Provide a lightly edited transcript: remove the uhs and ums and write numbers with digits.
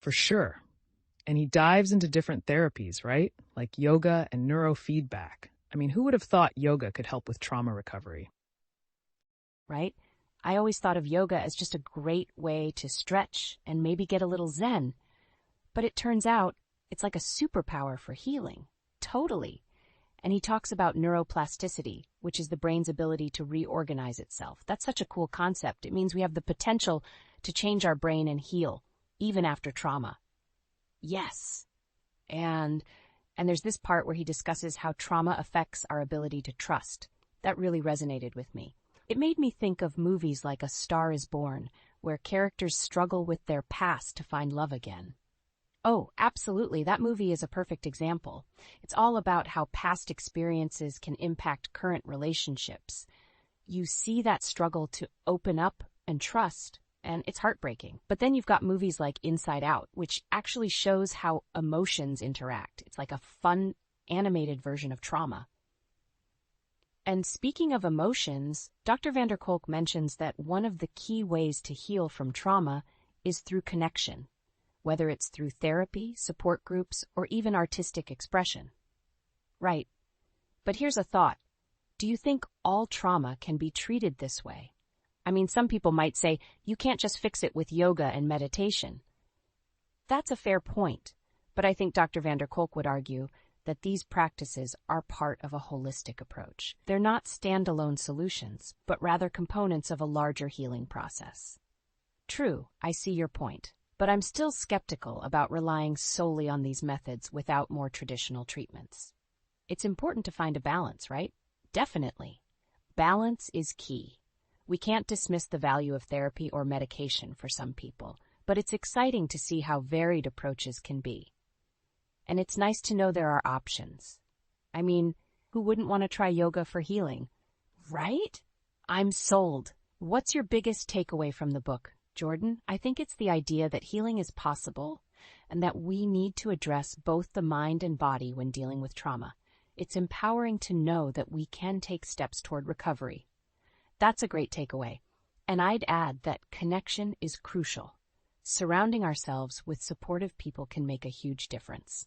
For sure. And he dives into different therapies, right? Like yoga and neurofeedback. I mean, who would have thought yoga could help with trauma recovery? Right? I always thought of yoga as just a great way to stretch and maybe get a little zen. But it turns out it's like a superpower for healing. Totally. And he talks about neuroplasticity, which is the brain's ability to reorganize itself. That's such a cool concept. It means we have the potential to change our brain and heal, even after trauma. Yes. And there's this part where he discusses how trauma affects our ability to trust. That really resonated with me. It made me think of movies like A Star is Born, where characters struggle with their past to find love again. Oh, absolutely. That movie is a perfect example. It's all about how past experiences can impact current relationships. You see that struggle to open up and trust, and it's heartbreaking. But then you've got movies like Inside Out, which actually shows how emotions interact. It's like a fun, animated version of trauma. And speaking of emotions, Dr. van der Kolk mentions that one of the key ways to heal from trauma is through connection, whether it's through therapy, support groups, or even artistic expression. Right. But here's a thought. Do you think all trauma can be treated this way? I mean, some people might say, you can't just fix it with yoga and meditation. That's a fair point, but I think Dr. van der Kolk would argue that these practices are part of a holistic approach. They're not standalone solutions, but rather components of a larger healing process. True, I see your point, but I'm still skeptical about relying solely on these methods without more traditional treatments. It's important to find a balance, right? Definitely. Balance is key. We can't dismiss the value of therapy or medication for some people, but it's exciting to see how varied approaches can be. And it's nice to know there are options. I mean, who wouldn't want to try yoga for healing? Right? I'm sold. What's your biggest takeaway from the book, Jordan? I think it's the idea that healing is possible and that we need to address both the mind and body when dealing with trauma. It's empowering to know that we can take steps toward recovery. That's a great takeaway. And I'd add that connection is crucial. Surrounding ourselves with supportive people can make a huge difference.